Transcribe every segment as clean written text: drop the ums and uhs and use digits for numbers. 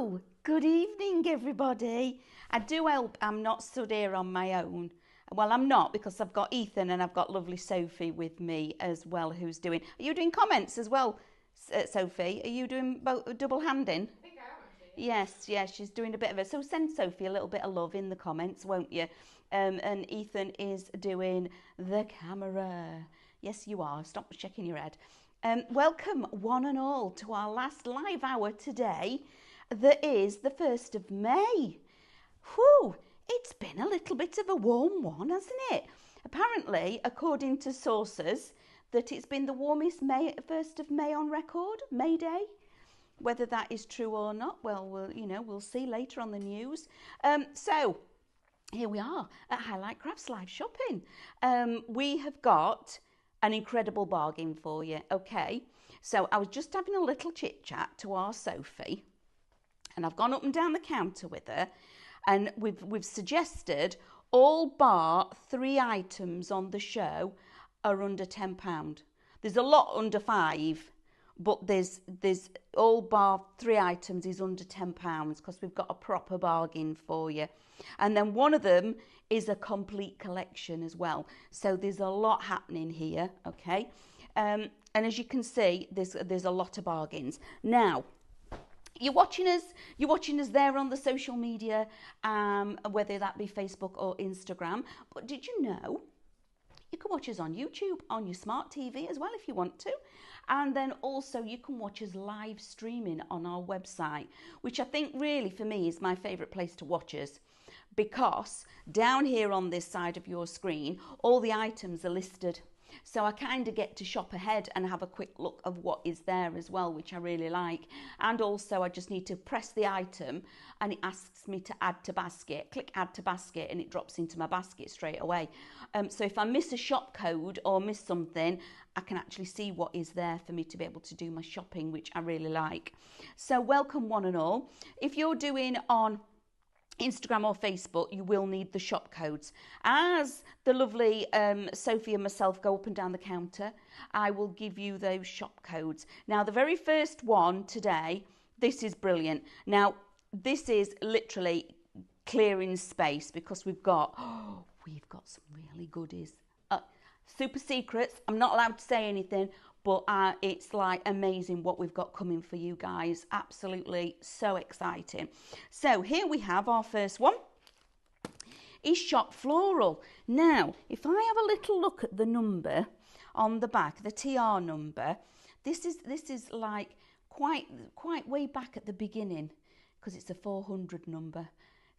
Hello, good evening everybody. I do hope I'm not stood here on my own. Well, I'm not, because I've got Ethan and I've got lovely Sophie with me as well, who's doing... Are you doing comments as well, Sophie? Are you doing both, double handing? I think I am actually. Yes, she's doing a bit of it. So send Sophie a little bit of love in the comments, won't you? And Ethan is doing the camera. Yes, you are. Stop shaking your head. Welcome one and all to our last live hour today. That is the 1st of May. Whew, it's been a little bit of a warm one, hasn't it? Apparently, according to sources, that it's been the warmest 1st of May on record, May Day. Whether that is true or not, well, we'll see later on the news. So here we are at Highlight Crafts Live Shopping. We have got an incredible bargain for you. Okay, so I was just having a little chit chat to our Sophie, and I've gone up and down the counter with her, and we've suggested all bar 3 items on the show are under £10. There's a lot under 5, but there's all bar 3 items is under £10 because we've got a proper bargain for you. And then one of them is a complete collection as well. So there's a lot happening here, okay? And as you can see, there's a lot of bargains. Now, you're watching us there on the social media, whether that be Facebook or Instagram. But did you know you can watch us on YouTube, on your smart TV as well if you want to. And then also you can watch us live streaming on our website, which I think really for me is my favourite place to watch us, because down here on this side of your screen, all the items are listed. So I kind of get to shop ahead and have a quick look of what is there as well, which I really like. And also I just need to press the item and it asks me to add to basket. Click add to basket and it drops into my basket straight away. So if I miss a shop code or miss something, I can actually see what is there for me to be able to do my shopping, which I really like. So welcome one and all. If you're doing on Instagram or Facebook, you will need the shop codes. As the lovely Sophie and myself go up and down the counter, I will give you those shop codes. Now, the very first one today, this is brilliant. Now, this is literally clearing space because we've got some really goodies. Super secrets. I'm not allowed to say anything, but it's like amazing what we've got coming for you guys. Absolutely so exciting. So here we have our first one. Is Shop Floral. Now, if I have a little look at the number on the back, the TR number, this is like quite way back at the beginning, because it's a 400 number.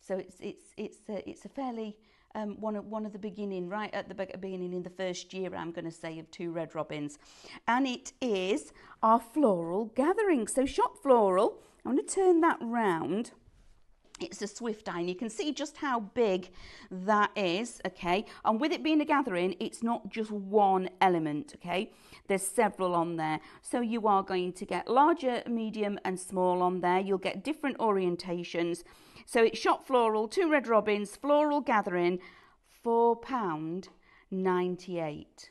So it's a fairly one of the beginning, right at the beginning in the first year, I'm going to say, of 2 Red Robins. And it is our floral gathering. So Shop Floral, I'm going to turn that round. It's a Swift eye, and you can see just how big that is, okay? And with it being a gathering, it's not just one element, okay? There's several on there. So you are going to get larger, medium and small on there. You'll get different orientations. So it's Shop Floral, 2 Red Robins, floral gathering, £4.98.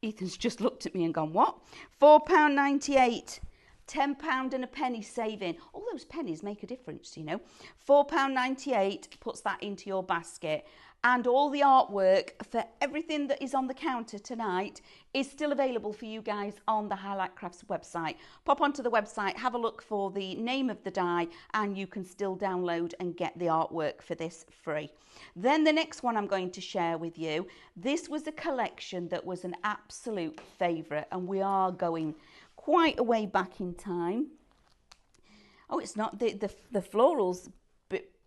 Ethan's just looked at me and gone, what? £4.98. £10 and a penny saving. All those pennies make a difference, you know. £4.98 puts that into your basket. And all the artwork for everything that is on the counter tonight is still available for you guys on the Highlight Crafts website. Pop onto the website, have a look for the name of the die, and you can still download and get the artwork for this free. Then the next one I'm going to share with you, this was a collection that was an absolute favourite, and we are going quite a way back in time. Oh, it's not the florals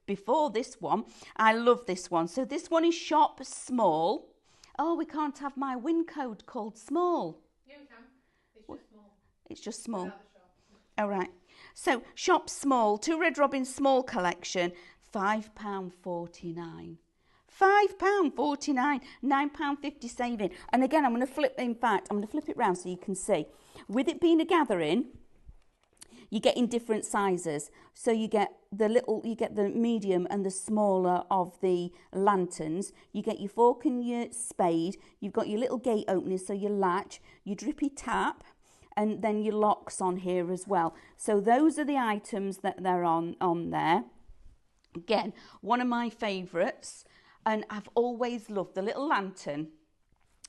before this one. I love this one. So this one is Shop Small. Oh, we can't have my win code called small. Yeah, we can. It's just small. It's just small. Without the shop. All right. So Shop Small, 2 Red Robin small collection, £5.49. £5.49, £9.50 saving. And again, I'm going to flip it round so you can see. With it being a gathering, you get in different sizes. So you get the medium and the smaller of the lanterns. You get your fork and your spade. You've got your little gate openers, so your latch, your drippy tap, and then your locks on here as well. So those are the items that they're on there. Again, one of my favourites, and I've always loved the little lantern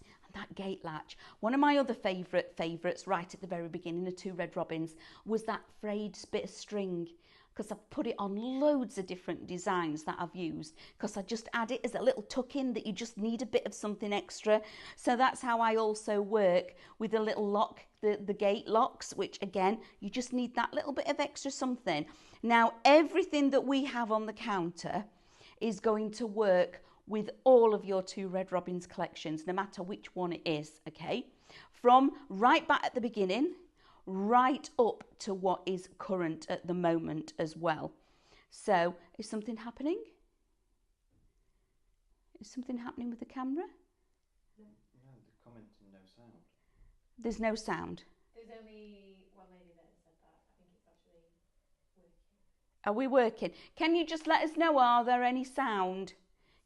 and that gate latch. One of my other favourites right at the very beginning of Two Red Robins was that frayed bit of string, because I've put it on loads of different designs that I've used, because I just add it as a little tuck in that you just need a bit of something extra. So that's how I also work with a little lock, the gate locks, which again, you just need that little bit of extra something. Now, everything that we have on the counter is going to work with all of your Two Red Robins collections, no matter which one it is, okay? From right back at the beginning, right up to what is current at the moment as well. So, is something happening? Is something happening with the camera? No, the commenting no sound. There's no sound. There's only one lady that has said that. I think it's actually working. Are we working? Can you just let us know, are there any sound?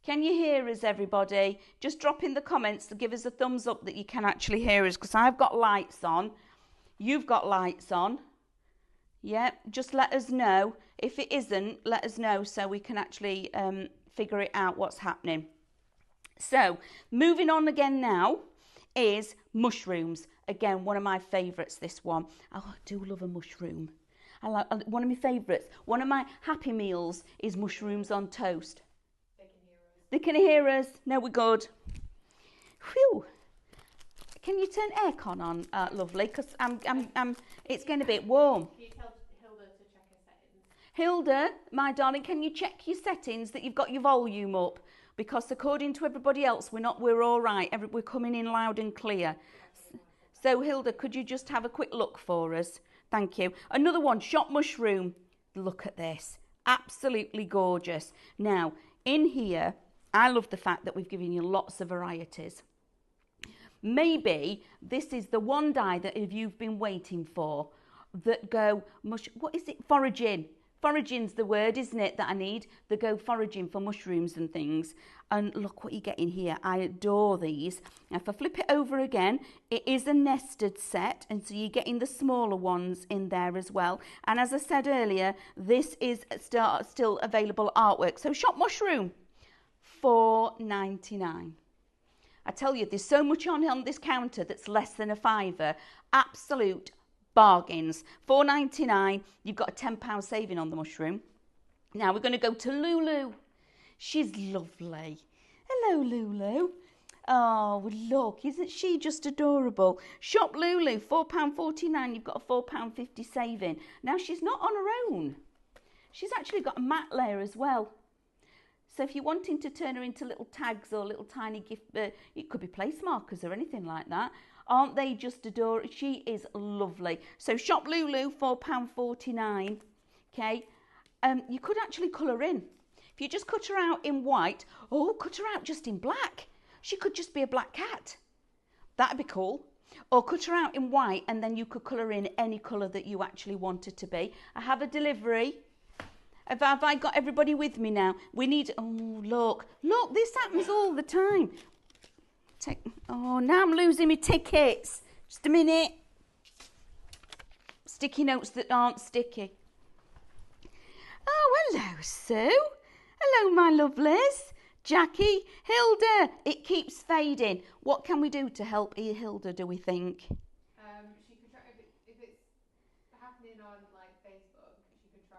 Can you hear us, everybody? Just drop in the comments to give us a thumbs up that you can actually hear us, because I've got lights on. You've got lights on. Yeah, just let us know. If it isn't, let us know so we can actually figure it out what's happening. So, moving on again now is mushrooms. Again, one of my favourites, this one. Oh, I do love a mushroom. I like one of my favourites. One of my happy meals is mushrooms on toast. They can hear us. They can hear us. No, we're good. Phew. Can you turn aircon on, lovely? Because it's getting a bit warm. Can you tell Hilda to check her settings? Hilda, my darling, can you check your settings that you've got your volume up? Because according to everybody else, we're all right. We're coming in loud and clear. So Hilda, could you just have a quick look for us? Thank you. Another one, shop mushroom. Look at this. Absolutely gorgeous. Now, in here, I love the fact that we've given you lots of varieties. Maybe this is the one die that you've been waiting for that go what is it? Foraging. Foraging's the word, isn't it, that I need? That go foraging for mushrooms and things. And look what you get in here. I adore these. Now, if I flip it over again, it is a nested set, and so you're getting the smaller ones in there as well. And as I said earlier, this is still available artwork. So shop mushroom, $4.99. I tell you, there's so much on this counter that's less than a £5. Absolute bargains. $4.99. You've got a £10 saving on the mushroom. Now we're going to go to Lulu. She's lovely. Hello, Lulu. Oh, look, isn't she just adorable? Shop Lulu, £4.49. You've got a £4.50 saving. Now, she's not on her own. She's actually got a mat layer as well. So if you're wanting to turn her into little tags or little tiny gift, it could be place markers or anything like that. Aren't they just adorable? She is lovely. So shop Lulu, £4.49. Okay. You could actually colour in. If you just cut her out in white, or cut her out just in black. She could just be a black cat. That'd be cool. Or cut her out in white, and then you could colour in any colour that you actually want it to be. I have a delivery. Have I got everybody with me now? We need, oh, look, this happens all the time. Oh, now I'm losing my tickets. Just a minute. Sticky notes that aren't sticky. Oh, hello, Sue. Hello, my lovelies. Jackie, Hilda, it keeps fading. What can we do to help Hilda, do we think? She could try, if it's happening on like Facebook, she could try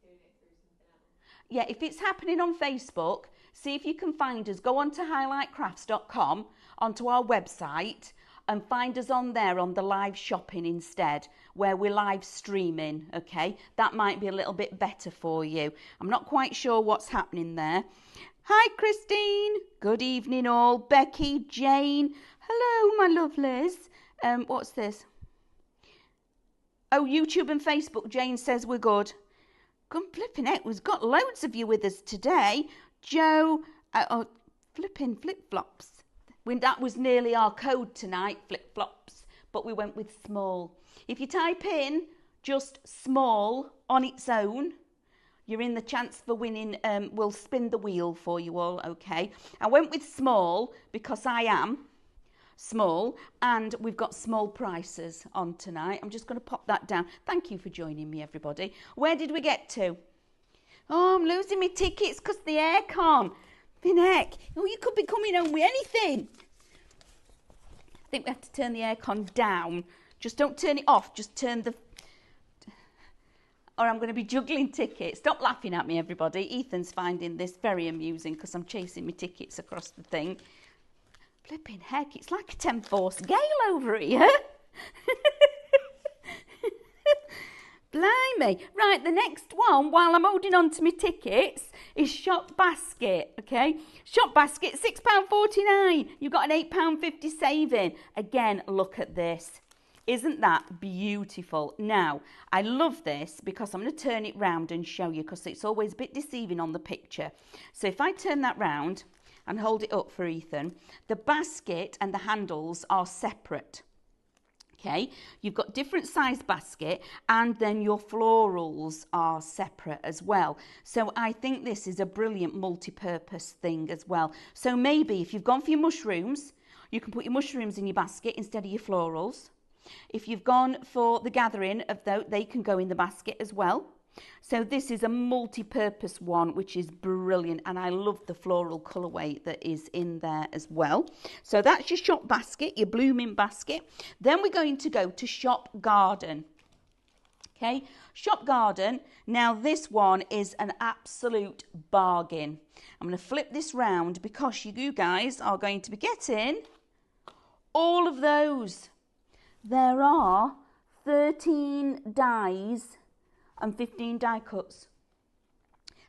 doing it through something else. Yeah, if it's happening on Facebook, see if you can find us. Go on to highlightcrafts.com, onto our website, and find us on there on the live shopping instead, where we're live streaming, okay? That might be a little bit better for you. I'm not quite sure what's happening there. Hi, Christine. Good evening, all. Becky, Jane. Hello, my lovelies. What's this? Oh, YouTube and Facebook. Jane says we're good. Come flipping heck, we've got loads of you with us today. Joe, flipping flip-flops. That was nearly our code tonight, flip-flops, but we went with small. If you type in just small on its own, you're in the chance for winning. We'll spin the wheel for you all, okay? I went with small because I am small, and we've got small prices on tonight. I'm just going to pop that down. Thank you for joining me, everybody. Where did we get to? Oh, I'm losing my tickets because the aircon. Heck, oh, you could be coming home with anything. I think we have to turn the aircon down. Just don't turn it off, just turn the... Or I'm going to be juggling tickets. Stop laughing at me, everybody. Ethan's finding this very amusing because I'm chasing my tickets across the thing. Flipping heck, it's like a 10-force gale over here. Blimey. Right, the next one, while I'm holding on to my tickets, is Shop Basket, okay? Shop Basket, £6.49. You've got an £8.50 saving. Again, look at this. Isn't that beautiful? Now, I love this because I'm going to turn it round and show you because it's always a bit deceiving on the picture. So if I turn that round and hold it up for Ethan, the basket and the handles are separate. Okay, you've got different size basket and then your florals are separate as well. So I think this is a brilliant multi-purpose thing as well. So maybe if you've gone for your mushrooms, you can put your mushrooms in your basket instead of your florals. If you've gone for the gathering of those, they can go in the basket as well. So this is a multi-purpose one, which is brilliant. And I love the floral colourway that is in there as well. So that's your Shop Basket, your blooming basket. Then we're going to go to Shop Garden. Okay, Shop Garden. Now this one is an absolute bargain. I'm going to flip this round because you guys are going to be getting all of those. There are 13 dies and 15 die cuts.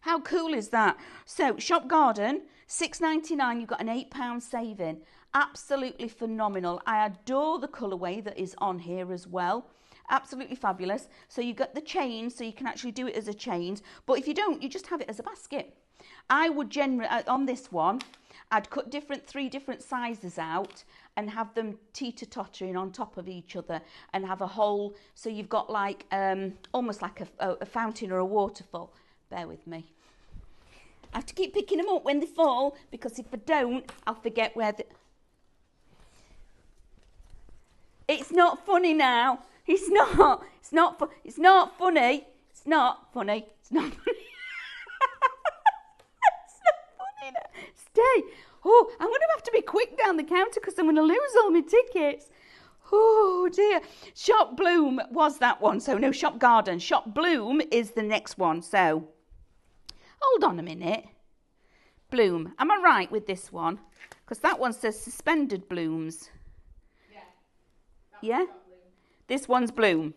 How cool is that? So Shop Garden, £6.99, you've got an £8 saving. Absolutely phenomenal. I adore the colourway that is on here as well. Absolutely fabulous. So you've got the chain, so you can actually do it as a chain. But if you don't, you just have it as a basket. I would generally, on this one, I'd cut three different sizes out and have them teeter-tottering on top of each other and have a hole. So you've got like, almost like a fountain or a waterfall. Bear with me. I have to keep picking them up when they fall because if I don't, I'll forget where the... It's not funny now. It's not. It's not funny. It's not funny. It's not funny. It's not funny. It's not funny now. Stay. Oh, I'm going to have to be quick down the counter because I'm going to lose all my tickets. Oh, dear. Shop Bloom was that one. So, no, Shop Garden. Shop Bloom is the next one. So, hold on a minute. Bloom. Am I right with this one? Because that one says suspended blooms. Yeah? This one's Bloom.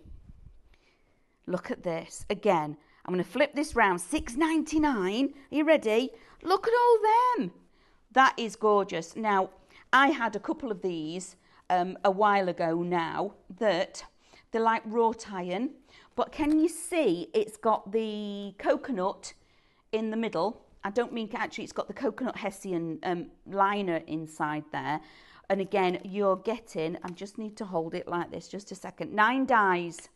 Look at this. Again, I'm going to flip this round. £6.99. Are you ready? Look at all them. That is gorgeous. Now, I had a couple of these a while ago now that they're like wrought iron. But can you see it's got the coconut in the middle? I don't mean actually it's got the coconut hessian liner inside there. And again, you're getting, I just need to hold it like this, just a second, 9 dies.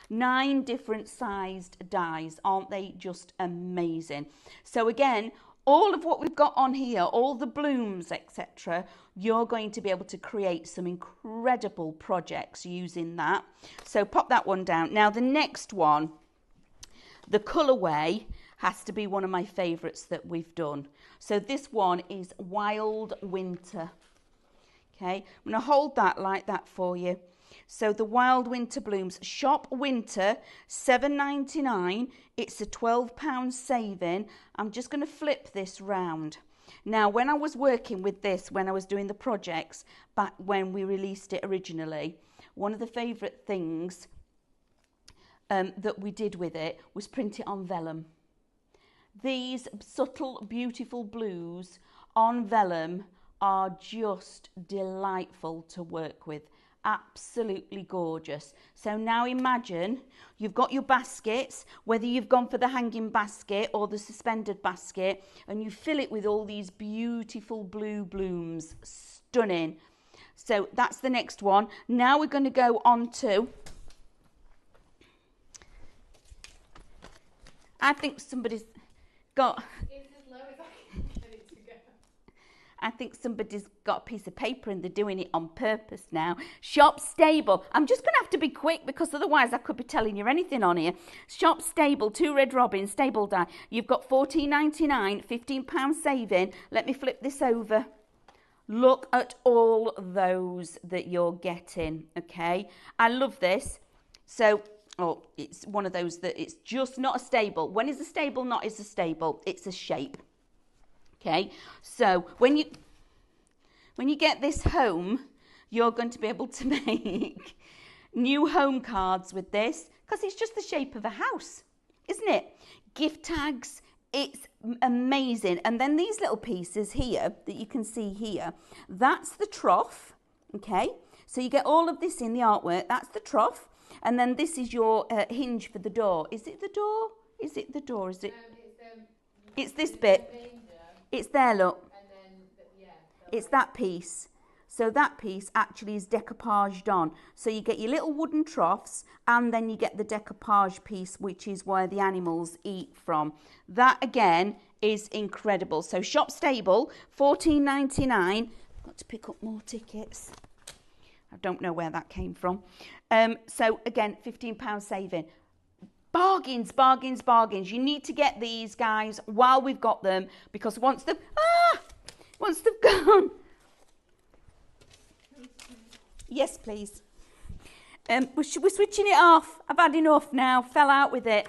9 different sized dies. Aren't they just amazing? So again, all of what we've got on here, all the blooms, etc., you're going to be able to create some incredible projects using that. So pop that one down. Now the next one, the colourway has to be one of my favourites that we've done. So this one is Wild Winter. Okay, I'm going to hold that like that for you. So the Wild Winter Blooms, Shop Winter, £7.99. It's a £12 saving. I'm just going to flip this round. Now, when I was working with this, when I was doing the projects, back when we released it originally, one of the favourite things that we did with it was print it on vellum. These subtle, beautiful blues on vellum are just delightful to work with. Absolutely gorgeous. So now imagine you've got your baskets, whether you've gone for the hanging basket or the suspended basket, and you fill it with all these beautiful blue blooms. Stunning. So that's the next one. Now we're going to go on to, I think somebody's got, It's as low as I can get it to go. I think somebody's got a piece of paper and they're doing it on purpose now. Shop Stable. I'm just going to have to be quick because otherwise I could be telling you anything on here. Shop Stable, 2 Red Robins, stable die. You've got £14.99, £15 saving. Let me flip this over. Look at all those that you're getting, okay? I love this. So, oh, it's one of those that it's just not a stable. When is a stable not is a stable? It's a shape, okay? So, when you get this home, you're going to be able to make new home cards with this because it's just the shape of a house, isn't it? Gift tags. It's amazing. And then these little pieces here that you can see here, that's the trough, okay? So you get all of this in the artwork. That's the trough. And then this is your hinge for the door. Is it the door? Is it the door? Is it? It's this bit. It's there, look. And then, It's that piece. So that piece actually is decoupaged on. So you get your little wooden troughs and then you get the decoupage piece, which is where the animals eat from. That again is incredible. So Shop Stable, £14.99. I've got to pick up more tickets. I don't know where that came from. So again, £15 saving. Bargains, bargains, bargains. You need to get these, guys, while we've got them, because once they've gone. Yes, please. We're switching it off. I've had enough now. Fell out with it.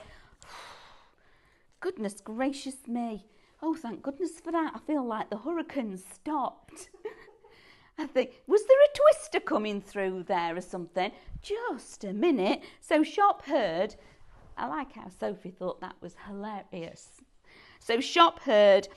Goodness gracious me. Oh, thank goodness for that. I feel like the hurricane stopped. I think, was there a twister coming through there or something? Just a minute. So Shop heard. I like how Sophie thought that was hilarious. So Shop heard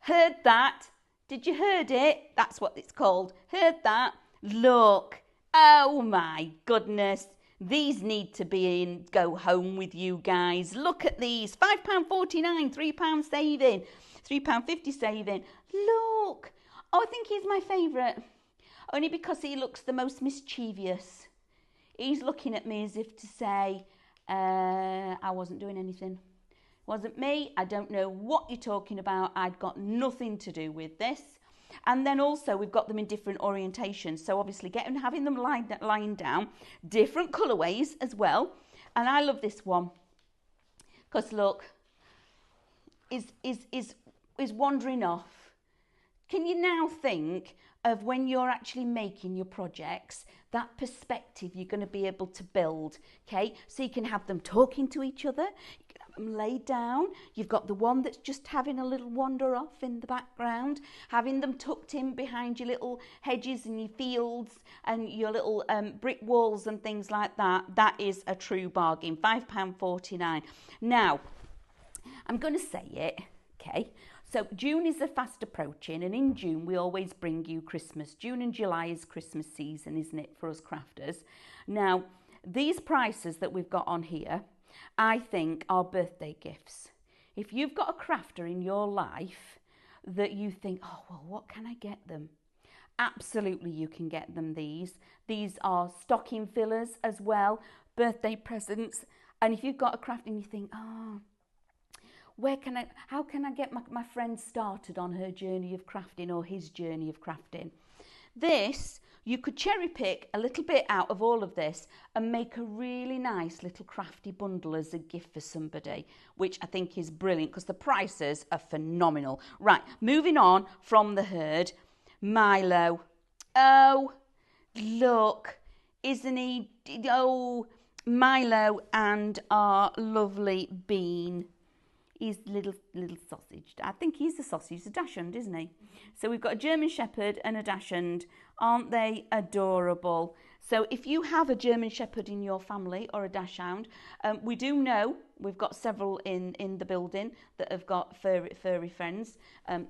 that. Did you heard it? That's what it's called. Heard that. Look, oh my goodness, these need to be in go home with you guys. Look at these, £5.49, £3 saving, £3.50 saving. Look, oh, I think he's my favourite, only because he looks the most mischievous. He's looking at me as if to say, I wasn't doing anything. Wasn't me. I don't know what you're talking about. I'd got nothing to do with this. And then also we've got them in different orientations. So obviously having them lying down, different colourways as well. And I love this one because look, is wandering off. Can you now think of when you're actually making your projects, that perspective you're going to be able to build, okay? So you can have them talking to each other, you can have them laid down, you've got the one that's just having a little wander off in the background, having them tucked in behind your little hedges and your fields and your little brick walls and things like that. That is a true bargain, £5.49. Now, I'm going to say it, okay? So June is fast approaching, and in June we always bring you Christmas. June and July is Christmas season, isn't it, for us crafters? Now, these prices that we've got on here, I think are birthday gifts. If you've got a crafter in your life that you think, oh, well, what can I get them? Absolutely, you can get them these. These are stocking fillers as well, birthday presents. And if you've got a craft and you think, oh, how can I get my friend started on her journey of crafting or his journey of crafting? This, you could cherry pick a little bit out of all of this and make a really nice little crafty bundle as a gift for somebody, which I think is brilliant because the prices are phenomenal. Right, moving on from the herd, Milo. Oh, look, isn't he? Oh, Milo and our lovely Bean. He's little sausage. I think he's a sausage, a dachshund, isn't he? So we've got a German Shepherd and a dachshund. Aren't they adorable? So if you have a German Shepherd in your family or a dachshund, we do know we've got several in the building that have got furry friends,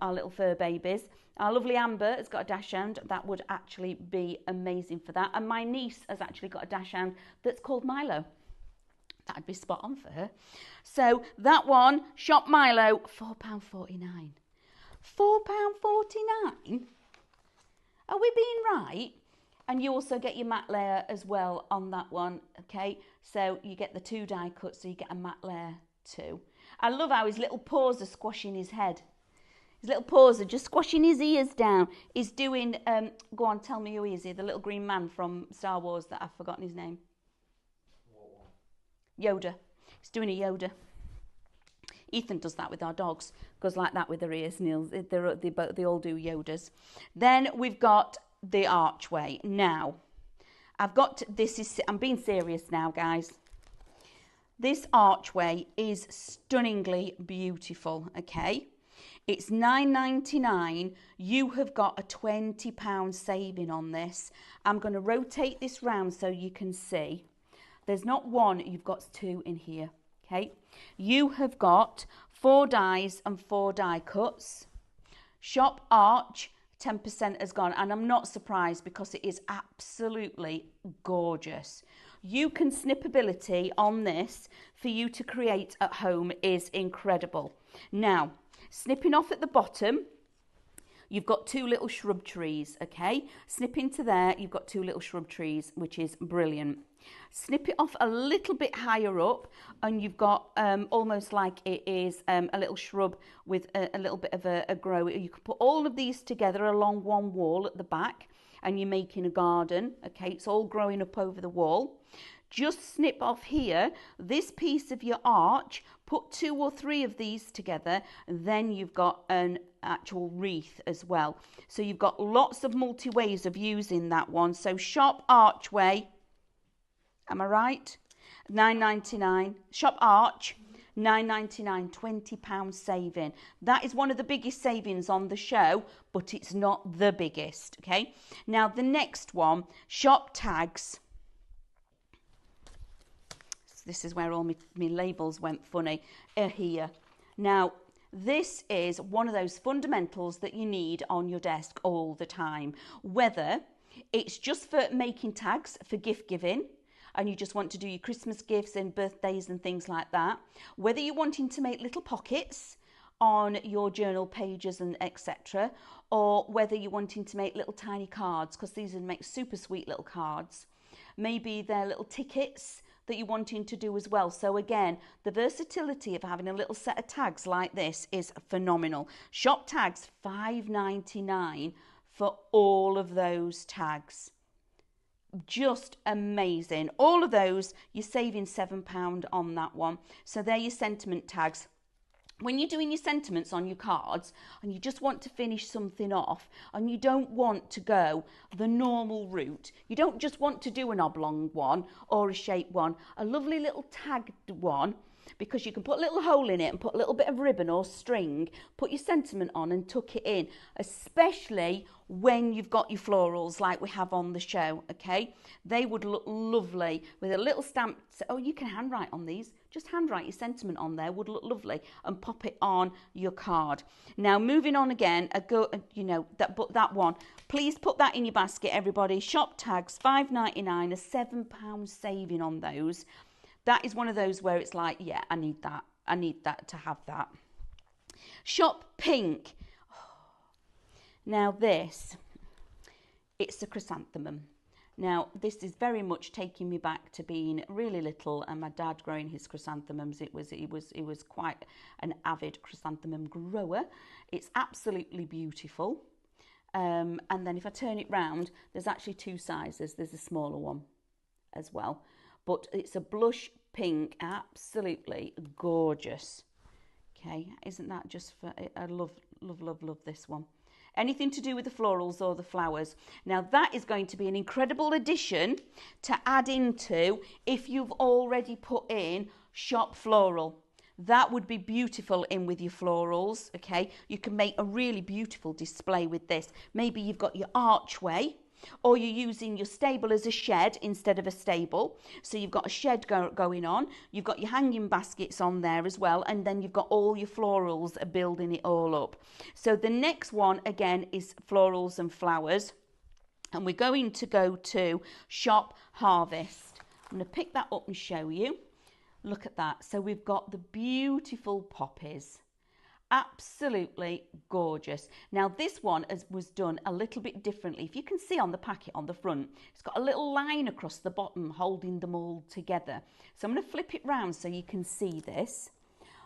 our little fur babies. Our lovely Amber has got a dachshund. That would actually be amazing for that. And my niece has actually got a dachshund that's called Milo. That'd be spot on for her. So that one, Shop Milo, £4.49. £4.49? Are we being right? And you also get your matte layer as well on that one, okay? So you get the 2 die cuts, so you get a matte layer too. I love how his little paws are squashing his head. His little paws are just squashing his ears down. He's doing, go on, tell me who he is. The little green man from Star Wars that I've forgotten his name. Yoda. He's doing a Yoda. Ethan does that with our dogs. Goes like that with their ears. And they all do Yodas. Then we've got the archway. Now, I'm being serious now, guys. This archway is stunningly beautiful, okay? It's $9.99. You have got a £20 saving on this. I'm going to rotate this round so you can see. There's not one, you've got two in here, okay? You have got 4 dies and 4 die cuts. Shop Arch, 10% has gone, and I'm not surprised because it is absolutely gorgeous. You can snippability on this for you to create at home is incredible. Now, snipping off at the bottom, you've got 2 little shrub trees, okay? Snip into there, you've got 2 little shrub trees, which is brilliant. Snip it off a little bit higher up and you've got almost like it is a little shrub with a little bit of a grow. You can put all of these together along one wall at the back and you're making a garden, okay? It's all growing up over the wall. Just snip off here, this piece of your arch, put 2 or 3 of these together, and then you've got an actual wreath as well. So you've got lots of multi ways of using that one. So Shop Archway, am I right? $9.99. Shop Arch, $9.99, £20 saving. That is one of the biggest savings on the show, but it's not the biggest, okay? Now the next one, Shop Tags. This is where all my labels went funny, here. Now, this is one of those fundamentals that you need on your desk all the time. Whether it's just for making tags for gift giving, and you just want to do your Christmas gifts and birthdays and things like that. Whether you're wanting to make little pockets on your journal pages and etc. Or whether you're wanting to make little tiny cards, because these would make super sweet little cards. Maybe they're little tickets that you're wanting to do as well. So again, the versatility of having a little set of tags like this is phenomenal. Shop Tags, $5.99 for all of those tags. Just amazing. All of those, you're saving £7 on that one. So they're your sentiment tags. When you're doing your sentiments on your cards and you just want to finish something off and you don't want to go the normal route, you don't just want to do an oblong one or a shaped one, a lovely little tagged one, because you can put a little hole in it and put a little bit of ribbon or string, put your sentiment on and tuck it in, especially when you've got your florals like we have on the show, okay? They would look lovely with a little stamp. Oh, you can handwrite on these. Just handwrite your sentiment on there, would look lovely, and pop it on your card. Now, moving on again, that one. Please put that in your basket, everybody. Shop Tags, $5.99, a £7 saving on those. That is one of those where it's like, yeah, I need that. I need that to have that. Shop Pink. Now this, it's a chrysanthemum. Now this is very much taking me back to being really little and my dad growing his chrysanthemums. He was quite an avid chrysanthemum grower. It's absolutely beautiful. And then if I turn it round, there's actually 2 sizes. There's a smaller one as well. But it's a blush pink, absolutely gorgeous. Okay, isn't that just for, I love this one. Anything to do with the florals or the flowers. Now that is going to be an incredible addition to add into if you've already put in Shop Floral. That would be beautiful in with your florals, okay? You can make a really beautiful display with this. Maybe you've got your archway, or you're using your stable as a shed instead of a stable. So you've got a shed going on. You've got your hanging baskets on there as well. And then you've got all your florals building it all up. So the next one, again, is florals and flowers. And we're going to go to Shop Harvest. I'm going to pick that up and show you. Look at that. So we've got the beautiful poppies. Absolutely gorgeous. Now this one was done a little bit differently. If you can see on the packet on the front, it's got a little line across the bottom holding them all together. So I'm going to flip it round so you can see this.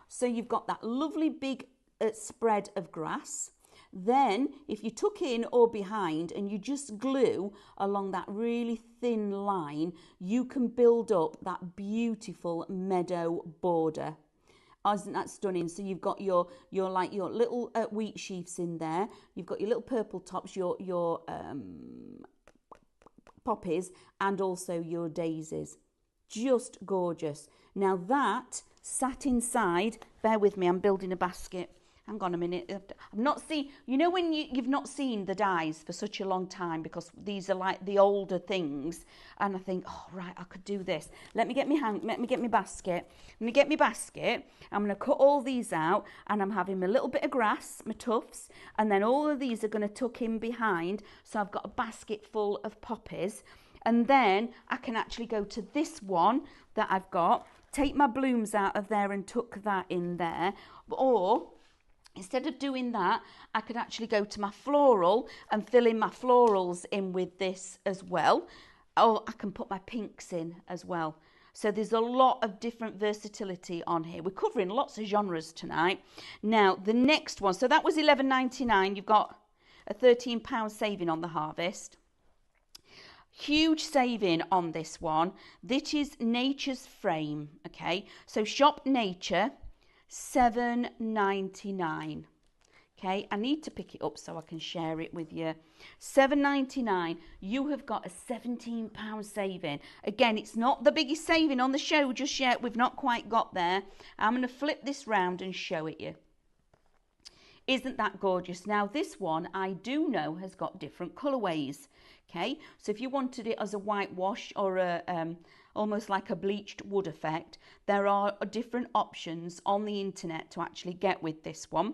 So you've got that lovely big spread of grass. Then if you tuck in or behind and you just glue along that really thin line, you can build up that beautiful meadow border. Isn't that stunning? So you've got your little wheat sheaves in there. You've got your little purple tops, your poppies, and also your daisies. Just gorgeous. Now that sat inside, bear with me, I'm building a basket. Hang on a minute. I've not seen, you know when you've not seen the dies for such a long time because these are like the older things, and I think, oh right, I could do this. Let me get my basket. Let me get my basket. I'm going to cut all these out, and I'm having a little bit of grass, my tufts, and then all of these are going to tuck in behind. So I've got a basket full of poppies, and then I can actually go to this one that I've got, take my blooms out of there and tuck that in there, or instead of doing that, I could actually go to my floral and fill in my florals in with this as well. Or I can put my pinks in as well. So there's a lot of different versatility on here. We're covering lots of genres tonight. Now, the next one, so that was £11.99. You've got a £13 saving on the harvest. Huge saving on this one. This is Nature's Frame, okay? So Shop Nature, £7.99. Okay, I need to pick it up so I can share it with you. £7.99. You have got a £17 saving. Again, it's not the biggest saving on the show just yet. We've not quite got there. I'm going to flip this round and show it you. Isn't that gorgeous? Now, this one I do know has got different colourways. Okay, so if you wanted it as a whitewash or a almost like a bleached wood effect, there are different options on the internet to actually get with this one.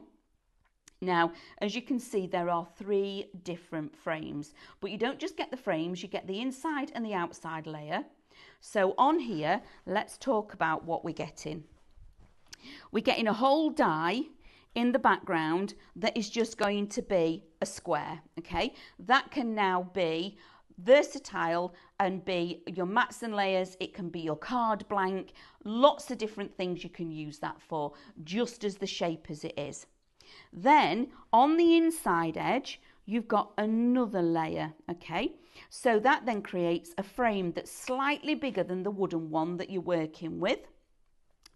Now, as you can see, there are 3 different frames, but you don't just get the frames, you get the inside and the outside layer. So on here, let's talk about what we're getting. We're getting a whole die in the background that is just going to be a square, okay? That can now be versatile and be your mats and layers. It can be your card blank, lots of different things you can use that for, just as the shape as it is. Then on the inside edge, you've got another layer, okay? So that then creates a frame that's slightly bigger than the wooden one that you're working with.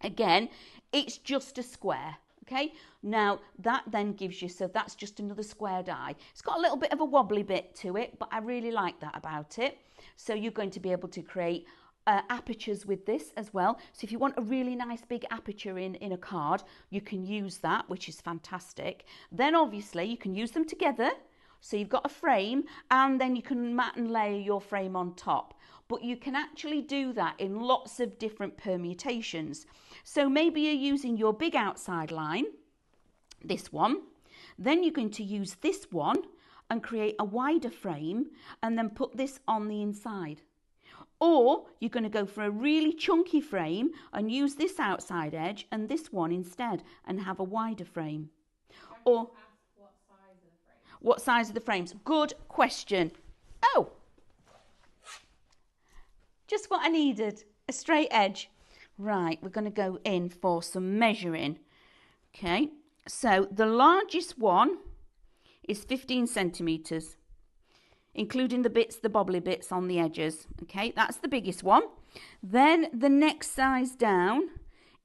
Again, it's just a square. Okay, now that then gives you, so that's just another square die. It's got a little bit of a wobbly bit to it, but I really like that about it. So you're going to be able to create apertures with this as well. So if you want a really nice big aperture in a card, you can use that, which is fantastic. Then obviously you can use them together. So you've got a frame, and then you can mat and layer your frame on top. But you can actually do that in lots of different permutations. So maybe you're using your big outside line, this one, then you're going to use this one and create a wider frame and then put this on the inside. Or you're going to go for a really chunky frame and use this outside edge and this one instead and have a wider frame. Or what size are the frames? Good question. Oh, just what I needed, a straight edge. Right, we're going to go in for some measuring. Okay, so the largest one is 15 centimetres, including the bits, the bobbly bits on the edges. Okay, that's the biggest one. Then the next size down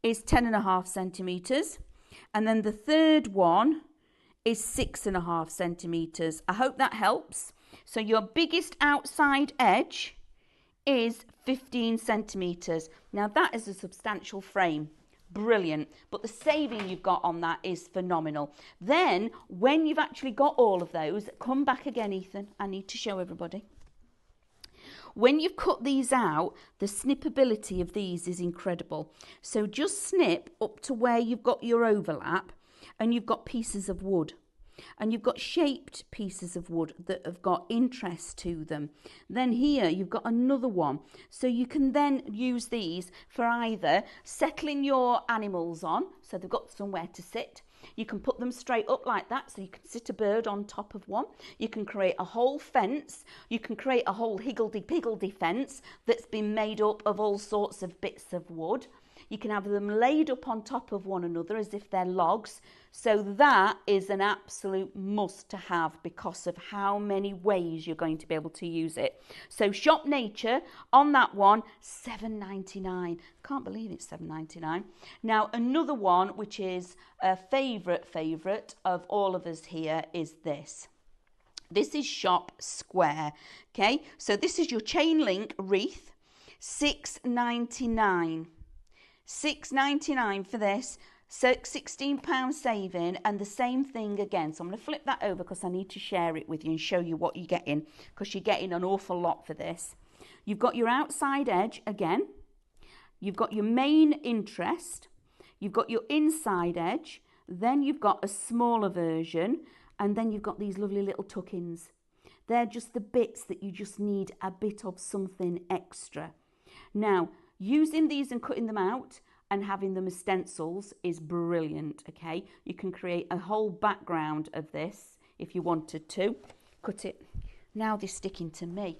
is 10.5 centimetres. And then the third one is 6.5 centimetres. I hope that helps. So your biggest outside edge is 15 centimetres. Now that is a substantial frame. Brilliant. But the saving you've got on that is phenomenal. Then when you've actually got all of those, come back again, Ethan. I need to show everybody. When you've cut these out, the snippability of these is incredible. So just snip up to where you've got your overlap and you've got pieces of wood. And you've got shaped pieces of wood that have got interest to them. Then here you've got another one. So you can then use these for either settling your animals on, so they've got somewhere to sit. You can put them straight up like that, so you can sit a bird on top of one. You can create a whole fence. You can create a whole higgledy-piggledy fence that's been made up of all sorts of bits of wood. You can have them laid up on top of one another as if they're logs. So that is an absolute must to have because of how many ways you're going to be able to use it. So Shop Nature on that one, $7.99. Can't believe it's $7.99. Now another one which is a favourite of all of us here is this. This is Shop Square. Okay, so this is your chain link wreath, $6.99. $6.99 for this. So £16 saving, and the same thing again. So I'm going to flip that over because I need to share it with you and show you what you're getting, because you're getting an awful lot for this. You've got your outside edge again. You've got your main interest. You've got your inside edge. Then you've got a smaller version, and then you've got these lovely little tuck-ins. They're just the bits that you just need a bit of something extra. Now, using these and cutting them out and having them as stencils is brilliant, okay? You can create a whole background of this if you wanted to. Cut it. Now they're sticking to me.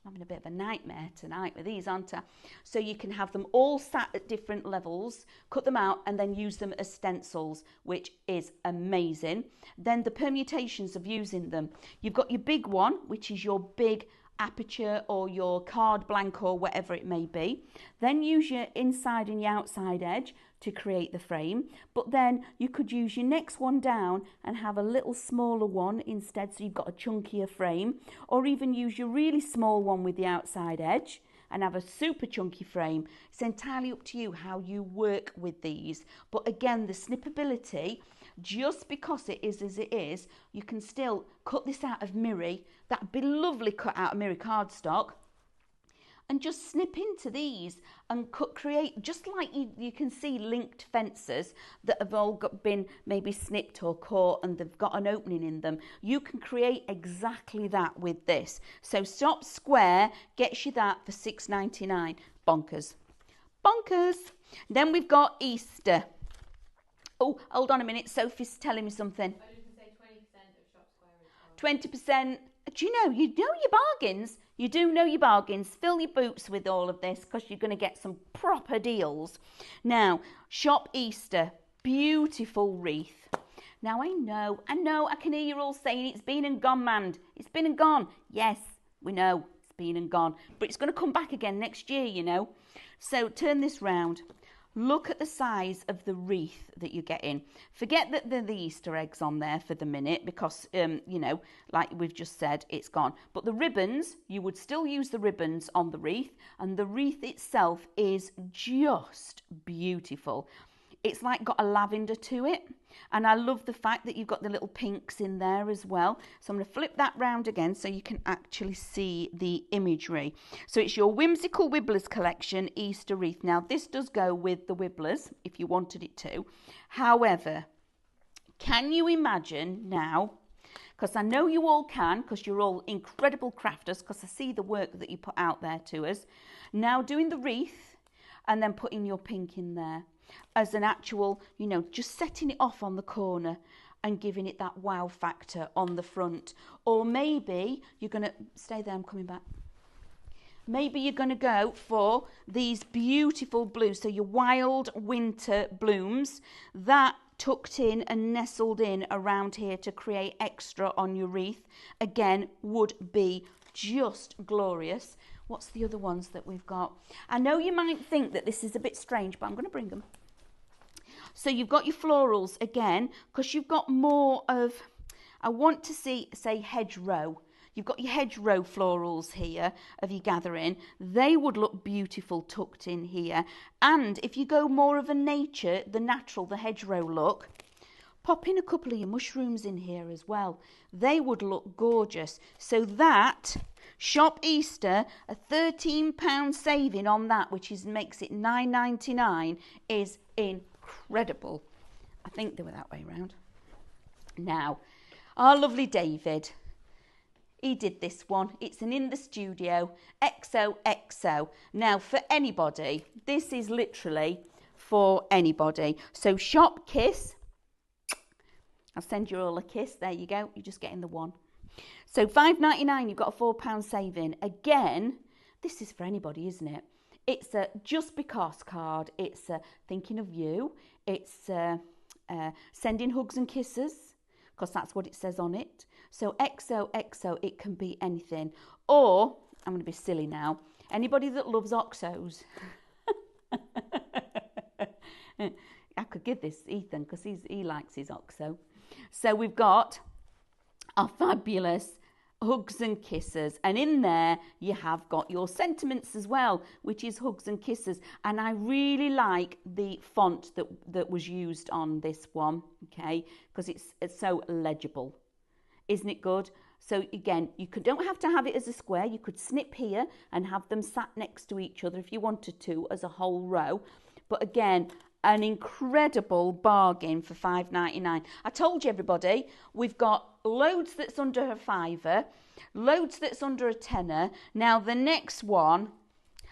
I'm having a bit of a nightmare tonight with these, aren't I? So you can have them all sat at different levels, cut them out and then use them as stencils, which is amazing. Then the permutations of using them. You've got your big one, which is your big aperture or your card blank or whatever it may be. Then use your inside and your outside edge to create the frame, but then you could use your next one down and have a little smaller one instead, so you've got a chunkier frame, or even use your really small one with the outside edge and have a super chunky frame. It's entirely up to you how you work with these, but again, the snippability, just because it is as it is, you can still cut this out of Miri. That'd be lovely cut out of Miri cardstock, and just snip into these and create, just like you can see linked fences that have all been maybe snipped or caught and they've got an opening in them. You can create exactly that with this. So Shop Square gets you that for $6.99. Bonkers. Bonkers. Then we've got Easter. Oh, hold on a minute. Sophie's telling me something. I was going to say 20% of Shop Square is 20%. Do you know your bargains? You do know your bargains. Fill your boots with all of this because you're going to get some proper deals. Now, Shop Easter. Beautiful wreath. Now, I know, I can hear you all saying it's been and gone, man. It's been and gone. Yes, we know it's been and gone. But it's going to come back again next year, you know. So turn this round. Look at the size of the wreath that you're getting. Forget that there are the Easter eggs on there for the minute because, you know, like we've just said, it's gone. But the ribbons, you would still use the ribbons on the wreath, and the wreath itself is just beautiful. It's like got a lavender to it, and I love the fact that you've got the little pinks in there as well. So I'm going to flip that round again so you can actually see the imagery. So it's your Whimsical Wibblers collection Easter wreath. Now this does go with the Wibblers if you wanted it to. However, can you imagine now, because I know you all can, because you're all incredible crafters, because I see the work that you put out there to us, now doing the wreath and then putting your pink in there as an actual, you know, just setting it off on the corner and giving it that wow factor on the front. Or maybe you're going to, stay there, I'm coming back. Maybe you're going to go for these beautiful blues, so your wild winter blooms, that tucked in and nestled in around here to create extra on your wreath, again, would be just glorious. What's the other ones that we've got? I know you might think that this is a bit strange, but I'm going to bring them. So you've got your florals again, because you've got more of, I want to say hedgerow. You've got your hedgerow florals here of your gathering. They would look beautiful tucked in here. And if you go more of a nature, the natural, the hedgerow look, pop in a couple of your mushrooms in here as well. They would look gorgeous. So that, Shop Easter, a £13 saving on that, which makes it $9.99, is incredible. I think they were that way round. Now, our lovely David, he did this one. It's an In the Studio XOXO. Now, for anybody, this is literally for anybody. So Shop Kiss. I'll send you all a kiss. There you go. You're just getting the one. So $5.99, you've got a £4 saving. Again, this is for anybody, isn't it? It's a just because card. It's a thinking of you. It's sending hugs and kisses, because that's what it says on it. So XOXO, it can be anything. Or, I'm going to be silly now, anybody that loves OXOs. I could give this Ethan because he likes his OXO. So we've got our fabulous hugs and kisses, and in there you have got your sentiments as well, which is hugs and kisses. And I really like the font that was used on this one, okay, because it's so legible. Isn't it good? So again, don't have to have it as a square. You could snip here and have them sat next to each other if you wanted to as a whole row. But again, an incredible bargain for $5.99. I told you, everybody, we've got loads that's under a £5, loads that's under a £10. Now the next one,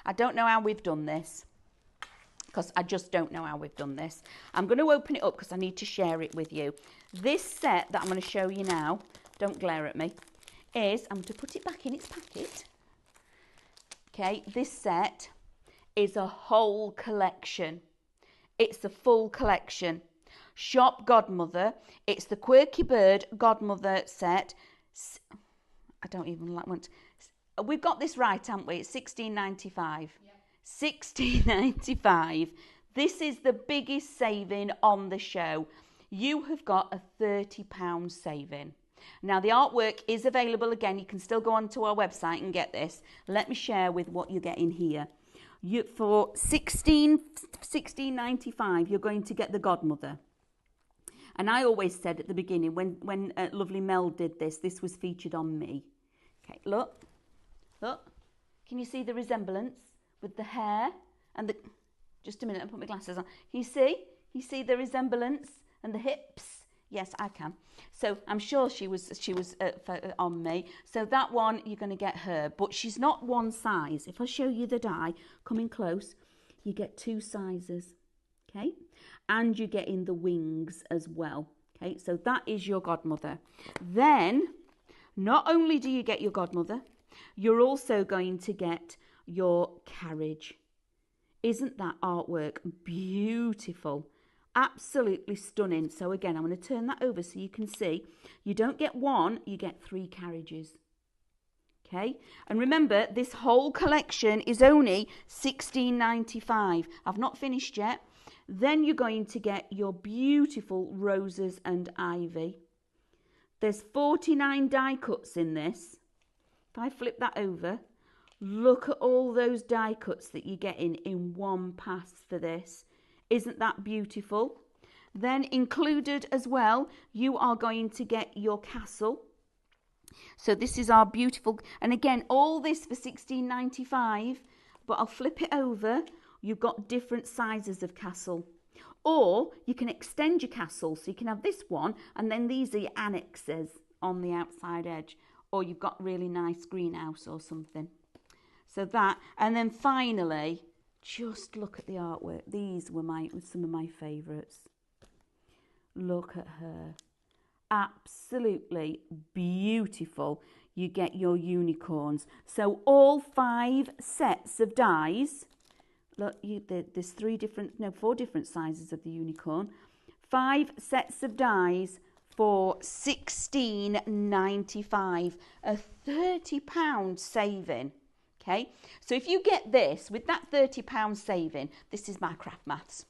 I don't know how we've done this, because I just don't know how we've done this. I'm going to open it up because I need to share it with you. This set that I'm going to show you now, don't glare at me, I'm going to put it back in its packet. Okay, this set is a whole collection. It's a full collection. Shop Godmother. It's the Quirky Bird Godmother set. I don't even want. We've got this right, haven't we? It's $16.95. Yep. $16.95. This is the biggest saving on the show. You have got a £30 saving. Now the artwork is available again. You can still go onto our website and get this. Let me share with what you're getting here. For $16.95, you're going to get the Godmother. And I always said at the beginning, when lovely Mel did this was featured on me. Okay, look. Can you see the resemblance with the hair and the... Just a minute, I'll put my glasses on. Can you see? You see the resemblance and the hips? Yes, I can. So I'm sure she was on me. So that one, you're going to get her. But she's not one size. If I show you the die, coming close, you get 2 sizes. Okay? And you get in the wings as well. Okay? So that is your Godmother. Then, not only do you get your Godmother, you're also going to get your carriage. Isn't that artwork beautiful? Absolutely stunning. So again, I'm going to turn that over so you can see. You don't get 1, you get 3 carriages. Okay? And remember, this whole collection is only $16.95. I've not finished yet. Then you're going to get your beautiful roses and ivy. There's 49 die cuts in this. If I flip that over, look at all those die cuts that you get in one pass for this. Isn't that beautiful? Then included as well, you are going to get your castle. So this is our beautiful, and again, all this for $16.95, but I'll flip it over. You've got different sizes of castle. Or you can extend your castle, so you can have this one, and then these are your annexes on the outside edge. Or you've got really nice greenhouse or something. So that, and then finally, just look at the artwork. These were some of my favourites. Look at her. Absolutely beautiful. You get your unicorns. So all 5 sets of dies. Look, there's 4 different sizes of the unicorn. 5 sets of dies for $16.95. A £30 saving. Okay, so if you get this, with that £30 saving, this is my craft maths.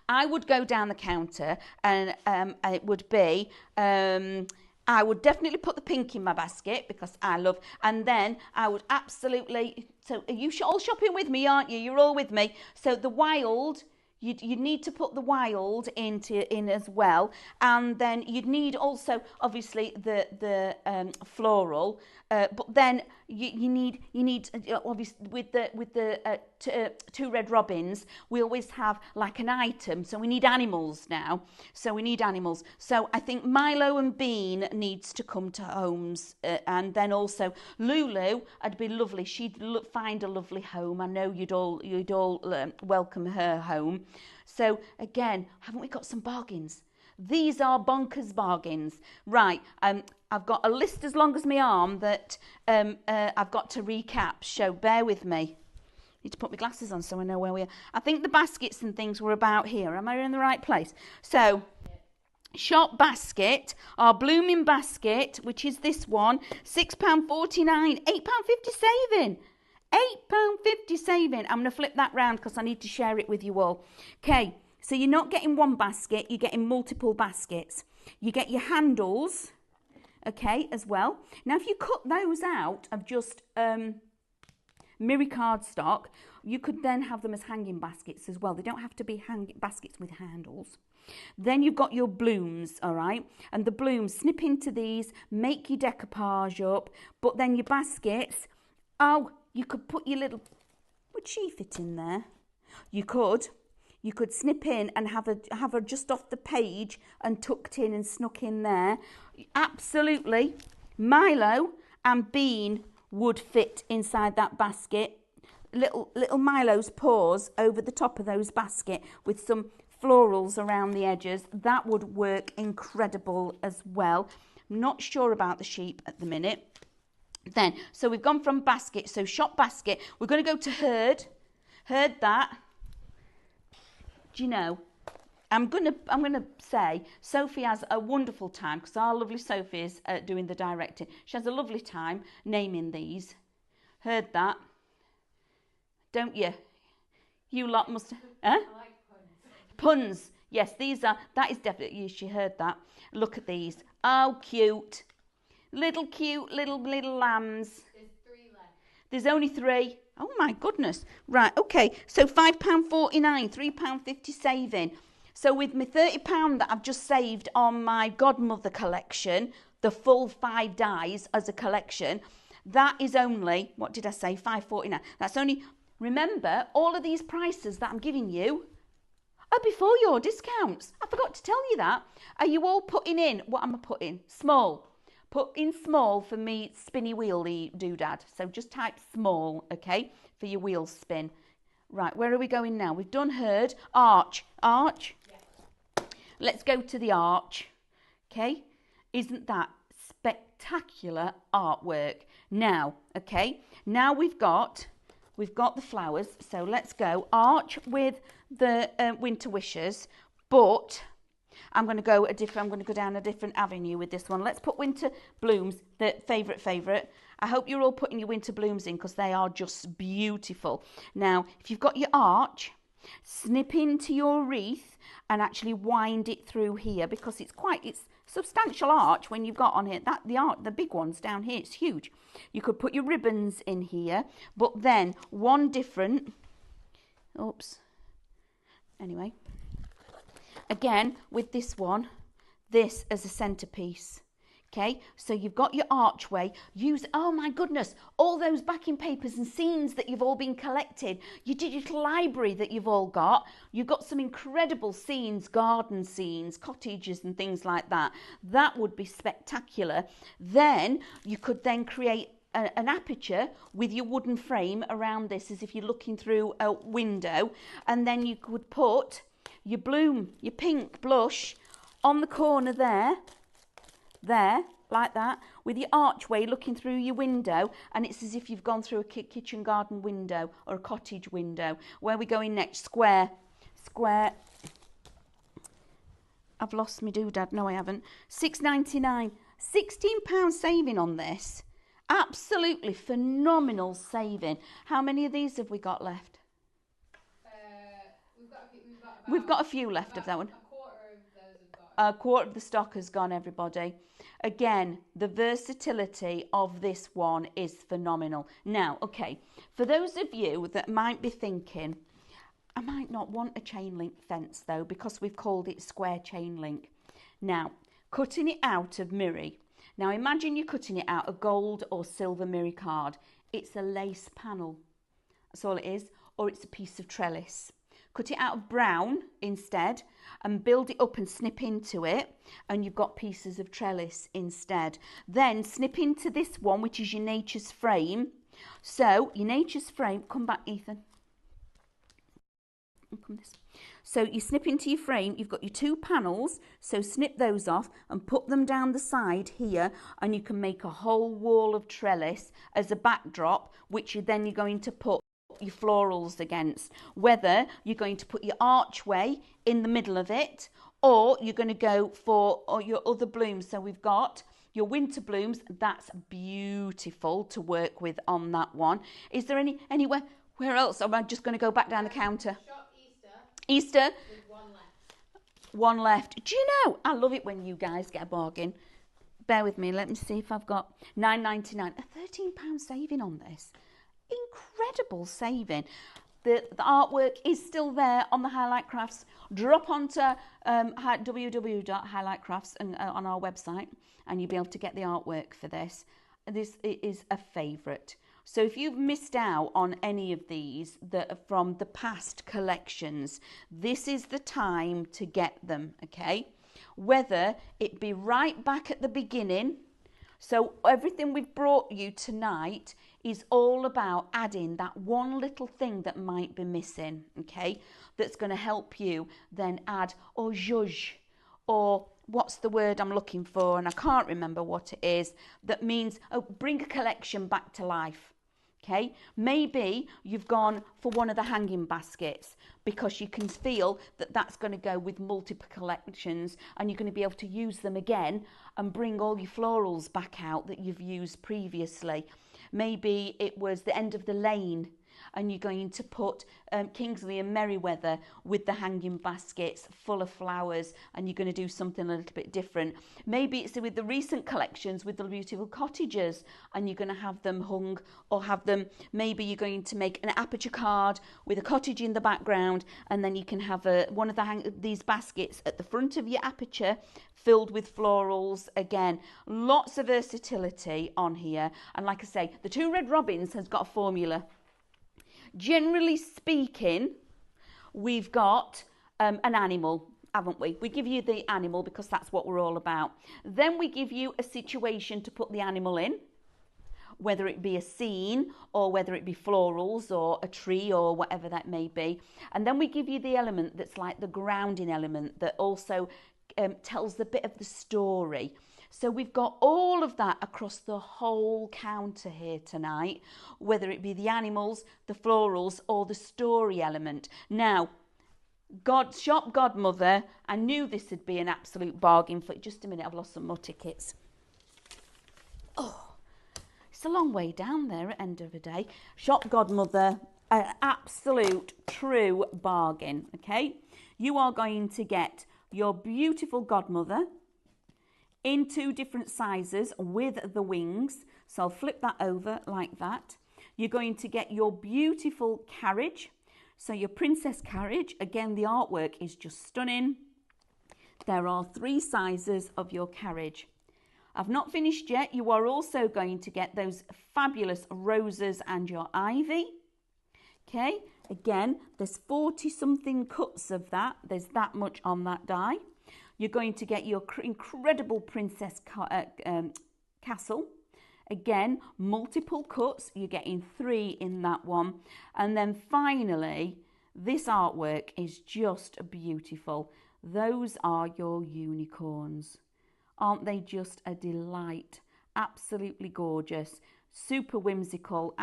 I would go down the counter and it would be, I would definitely put the pink in my basket because I love, and then I would absolutely, so are you all shopping with me, aren't you? You're all with me. So the wild, you need to put the wild in as well, and then you'd need also obviously the floral, but then you need obviously with the 2 red robins, we always have like an item, so we need animals now. So I think Milo and Bean needs to come to Holmes, and then also Lulu. It'd be lovely. She'd find a lovely home. I know you'd all welcome her home. So again, haven't we got some bargains? These are bonkers bargains. Right, I've got a list as long as my arm that I've got to recap, so bear with me. Need to put my glasses on so I know where we are. I think the baskets and things were about here. Am I in the right place? So, shop basket, our blooming basket, which is this one, £6.49, £8.50 saving. £8.50 saving. I'm going to flip that round because I need to share it with you all. Okay, so you're not getting one basket, you're getting multiple baskets. You get your handles, okay, as well. Now, if you cut those out of just Miri cardstock, you could then have them as hanging baskets as well. They don't have to be baskets with handles. Then you've got your blooms, all right? And the blooms, snip into these, make your decoupage up, but then your baskets, oh, you could put your little, would she fit in there? You could snip in and have her just off the page and tucked in and snuck in there. Absolutely. Milo and Bean would fit inside that basket. Little Milo's paws over the top of those basket with some florals around the edges. That would work incredible as well. Not sure about the sheep at the minute. Then, so we've gone from basket, so shop basket. We're going to go to herd. Herd that. Do you know, I'm gonna say Sophie has a wonderful time because our lovely Sophie is doing the directing. She has a lovely time naming these. Heard that, don't you? You lot must. I like puns. Puns. Yes, these are. That is definitely. She heard that. Look at these. Oh, cute little lambs. There's 3 left. There's only 3. Oh my goodness. Right, okay. So £5.49, £3.50 saving. So with my £30 that I've just saved on my Godmother collection, the full 5 dies as a collection, that is only, what did I say, £5.49. That's only, remember, all of these prices that I'm giving you are before your discounts. I forgot to tell you that. Are you all putting in, what am I putting? Small. Put in small for me spinny wheelie doodad. So just type small, okay, for your wheel spin. Right, where are we going now? We've done herd. Arch. Arch. Yeah. Let's go to the arch. Okay. Isn't that spectacular artwork? Now, okay. Now we've got the flowers. So let's go arch with the winter wishes, but I'm going to go down a different avenue with this one. Let's put winter blooms, the favourite. I hope you're all putting your winter blooms in because they are just beautiful. Now, if you've got your arch, snip into your wreath and actually wind it through here because it's substantial arch when you've got on here. The big ones down here, it's huge. You could put your ribbons in here, but then anyway. Again, with this one, this as a centerpiece. Okay, so you've got your archway. Use, oh my goodness, all those backing papers and scenes that you've all been collecting, your digital library that you've all got. You've got some incredible scenes, garden scenes, cottages and things like that. That would be spectacular. Then you could then create an aperture with your wooden frame around this as if you're looking through a window. And then you could put your bloom, your pink blush on the corner there, like that, with your archway looking through your window, and it's as if you've gone through a kitchen garden window or a cottage window. Where are we going next? Square. I've lost my doodad. No, I haven't. £6.99. £16 saving on this. Absolutely phenomenal saving. How many of these have we got left? We've got a few left of that one. A quarter of those have gone. A quarter of the stock has gone, everybody. Again, the versatility of this one is phenomenal. Now, okay, for those of you that might be thinking, I might not want a chain link fence though, because we've called it square chain link. Now, cutting it out of Miri. Now, imagine you're cutting it out of gold or silver Miri card. It's a lace panel. That's all it is. Or it's a piece of trellis. Cut it out of brown instead and build it up and snip into it, and you've got pieces of trellis instead. Then snip into this one, which is your nature's frame. So your nature's frame, come back Ethan. Come this. So you snip into your frame, you've got your 2 panels, so snip those off and put them down the side here, and you can make a whole wall of trellis as a backdrop, which you're going to put your florals against. Whether you're going to put your archway in the middle of it, or you're going to go for your other blooms. So we've got your winter blooms. That's beautiful to work with on that one. Is there anywhere? Where else? Or am I just going to go back down the counter? Shop Easter. with one left. One left. Do you know? I love it when you guys get a bargain. Bear with me. Let me see if I've got £9.99. A £13 saving on this. Incredible saving. The artwork is still there on the Highlight Crafts. Drop onto www.highlightcrafts and on our website, and you'll be able to get the artwork for this. This is a favourite. So if you've missed out on any of these that are from the past collections, this is the time to get them, okay? Whether it be right back at the beginning, so everything we've brought you tonight is all about adding that one little thing that might be missing, okay? That's going to help you then add or zhuzh, or what's the word I'm looking for, and I can't remember what it is, that means bring a collection back to life. Okay, maybe you've gone for one of the hanging baskets because you can feel that that's going to go with multiple collections, and you're going to be able to use them again and bring all your florals back out that you've used previously. Maybe it was the end of the lane and you're going to put Kingsley and Merriweather with the hanging baskets full of flowers, and you're going to do something a little bit different. Maybe it's with the recent collections with the beautiful cottages, and you're going to have them hung, or have them, maybe you're going to make an aperture card with a cottage in the background, and then you can have one of these baskets at the front of your aperture filled with florals. Again, lots of versatility on here. And like I say, the Two Red Robins has got a formula. Generally speaking, we've got an animal, haven't we? We give you the animal because that's what we're all about. Then we give you a situation to put the animal in, whether it be a scene or whether it be florals or a tree or whatever that may be. And then we give you the element that's like the grounding element that also tells a bit of the story. So we've got all of that across the whole counter here tonight, whether it be the animals, the florals, or the story element. Now, Shop Godmother, I knew this would be an absolute bargain for just a minute. I've lost some more tickets. Oh, it's a long way down there at the end of the day. Shop Godmother, an absolute true bargain, okay? You are going to get your beautiful godmother in 2 different sizes with the wings. So I'll flip that over like that. You're going to get your beautiful carriage. So your princess carriage, again, the artwork is just stunning. There are 3 sizes of your carriage. I've not finished yet. You are also going to get those fabulous roses and your ivy. Okay, again, there's 40 something cuts of that. There's that much on that die. You're going to get your incredible princess castle. Again, multiple cuts. You're getting 3 in that one. And then finally, this artwork is just beautiful. Those are your unicorns. Aren't they just a delight? Absolutely gorgeous. Super whimsical,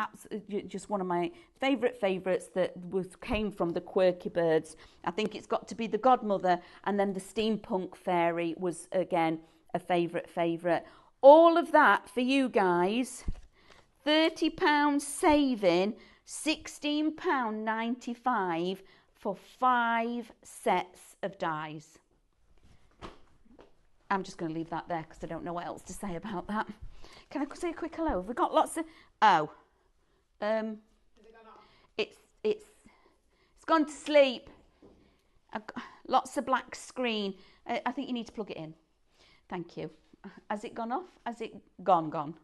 just one of my favourites that came from the Quirky Birds. I think it's got to be the Godmother, and then the Steampunk Fairy was, again, a favourite. All of that for you guys. £30 saving, £16.95 for 5 sets of dies. I'm just going to leave that there because I don't know what else to say about that. Can I say a quick hello? Have we got lots of... Oh. Has it gone off? It's gone to sleep. Lots of black screen. I think you need to plug it in. Thank you. Has it gone off? Has it gone?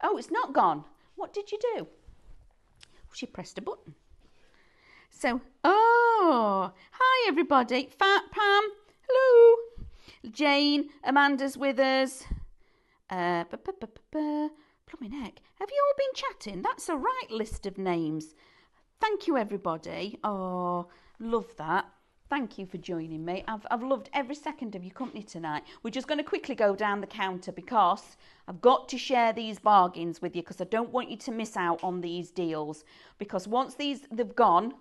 Oh, it's not gone. What did you do? She pressed a button. So, hi everybody. Fat Pam. Hello. Jane. Amanda's with us. Plummy neck. Have you all been chatting? That's a right list of names. Thank you, everybody. Oh, love that. Thank you for joining me. I've loved every second of your company tonight. We're just going to quickly go down the counter because I've got to share these bargains with you because I don't want you to miss out on these deals. Because once they've gone,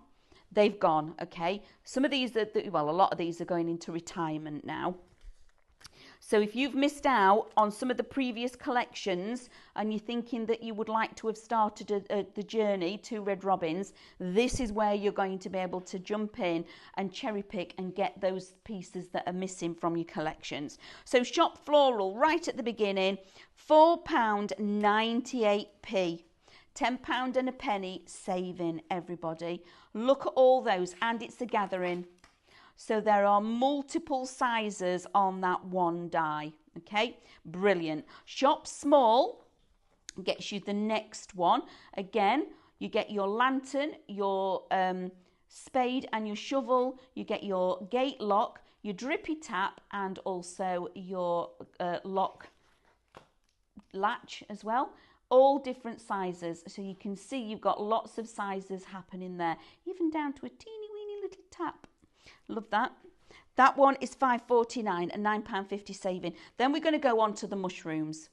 okay? Some of these, well, a lot of these are going into retirement now. So if you've missed out on some of the previous collections and you're thinking that you would like to have started the journey to Red Robins, this is where you're going to be able to jump in and cherry pick and get those pieces that are missing from your collections. So Shop Floral right at the beginning, £4.98p. £10 and a penny saving, everybody. Look at all those, and it's a gathering. So there are multiple sizes on that one die, okay? Brilliant. Shop Small gets you the next one. Again, you get your lantern, your spade and your shovel. You get your gate lock, your drippy tap, and also your lock latch as well. All different sizes. So you can see you've got lots of sizes happening there, even down to a teeny weeny little tap. Love that. That one is £5.49 and £9.50 saving. Then we're going to go on to the mushrooms.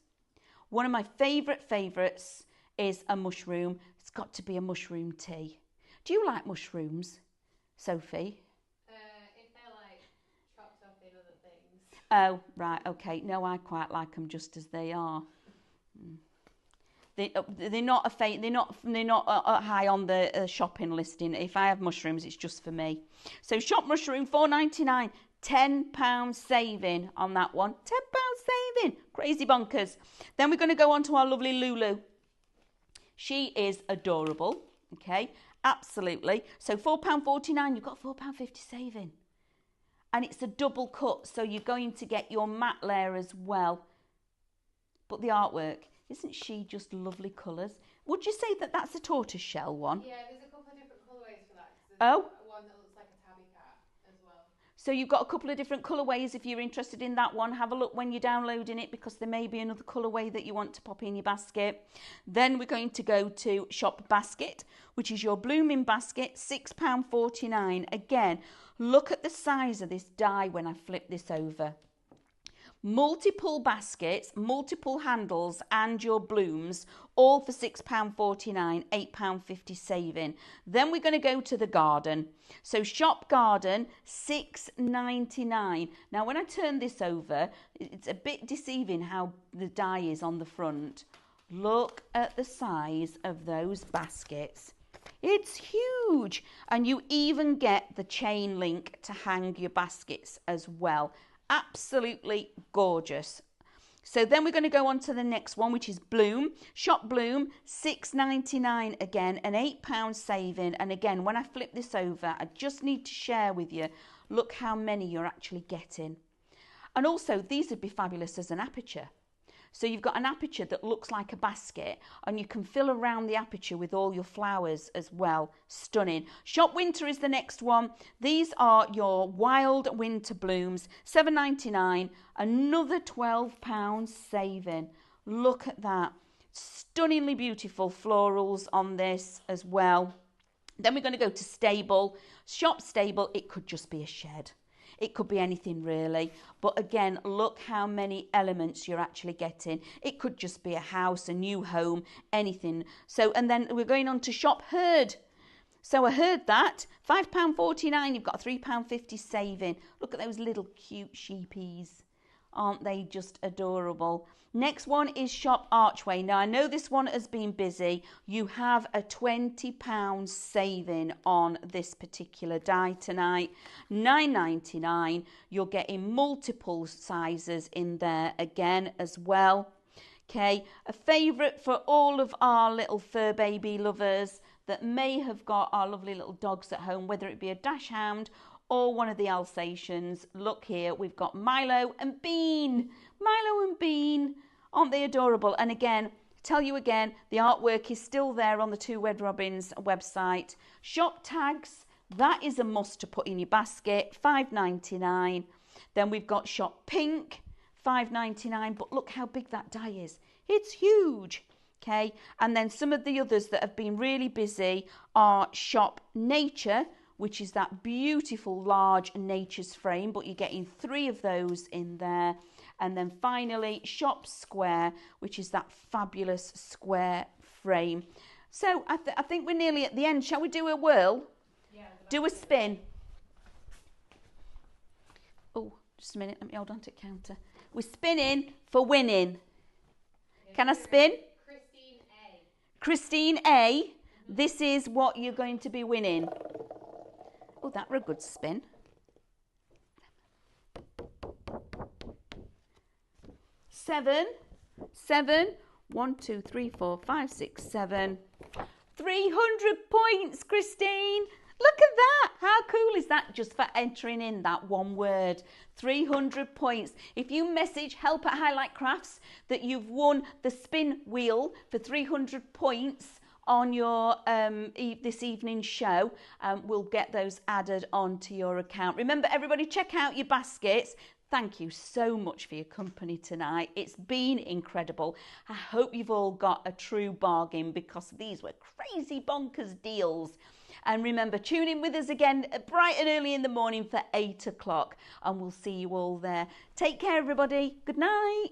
One of my favourites is a mushroom. It's got to be a mushroom tea. Do you like mushrooms, Sophie? If they're like chopped up in other things. Oh, right, okay. No, I quite like them just as they are. They're not high on the shopping listing. If I have mushrooms, it's just for me. So shop mushroom, £4.99, £10 saving on that one. £10 saving, crazy bonkers. Then we're going to go on to our lovely Lulu. She is adorable, okay, absolutely. So £4.49, you've got £4.50 saving. And it's a double cut, so you're going to get your matte layer as well. But the artwork, isn't she just lovely colours? Would you say that that's a tortoiseshell one? Yeah, there's a couple of different colourways for that. Oh. One that looks like a tabby cat as well. So you've got a couple of different colourways. If you're interested in that one, have a look when you're downloading it because there may be another colourway that you want to pop in your basket. Then we're going to go to Shop Basket, which is your blooming basket, £6.49. Again, look at the size of this die when I flip this over. Multiple baskets, multiple handles and your blooms, all for £6.49, £8.50 saving. Then we're going to go to the garden. So Shop Garden, £6.99. Now when I turn this over, it's a bit deceiving how the die is on the front. Look at the size of those baskets. It's huge. And you even get the chain link to hang your baskets as well. Absolutely gorgeous. So then we're going to go on to the next one, which is Bloom. Shop Bloom, £6.99 again, an £8 saving. And again, when I flip this over, I just need to share with you, look how many you're actually getting. And also, these would be fabulous as an aperture. So you've got an aperture that looks like a basket and you can fill around the aperture with all your flowers as well. Stunning. Shop Winter is the next one. These are your wild winter blooms, £7.99, another £12 saving. Look at that. Stunningly beautiful florals on this as well. Then we're going to go to Stable. Shop Stable, it could just be a shed. It could be anything really. But again, look how many elements you're actually getting. It could just be a house, a new home, anything. So, and then we're going on to Shop Herd. So I heard that. £5.49, you've got a £3.50 saving. Look at those little cute sheepies. Aren't they just adorable? Next one is Shop Archway. Now, I know this one has been busy. You have a £20 saving on this particular die tonight. £9.99. You're getting multiple sizes in there again as well. Okay, a favourite for all of our little fur baby lovers that may have got our lovely little dogs at home, whether it be a Dachshund or one of the Alsatians. Look here, we've got Milo and Bean. Milo and Bean, aren't they adorable? And again, tell you again, the artwork is still there on the Two Red Robins website. Shop Tags, that is a must to put in your basket, £5.99. Then we've got Shop Pink, £5.99, but look how big that die is. It's huge. Okay, and then some of the others that have been really busy are Shop Nature, which is that beautiful large Nature's frame, but you're getting 3 of those in there. And then finally, Shop Square, which is that fabulous square frame. So I think we're nearly at the end. Shall we do a whirl? Yeah. Do a spin. Oh, just a minute. Let me hold on to the counter. We're spinning for winning. Can I spin? Christine A. Christine A. This is what you're going to be winning. Oh, that were a good spin. Seven. 1, 2, 3, 4, 5, 6, 7. 300 points, Christine. Look at that. How cool is that just for entering in that one word? 300 points. If you message help at Highlight Crafts that you've won the spin wheel for 300 points on your this evening's show, we'll get those added onto your account. Remember, everybody, check out your baskets. Thank you so much for your company tonight. It's been incredible. I hope you've all got a true bargain because these were crazy bonkers deals. And remember, tune in with us again bright and early in the morning for 8 o'clock, and we'll see you all there. Take care, everybody. Good night.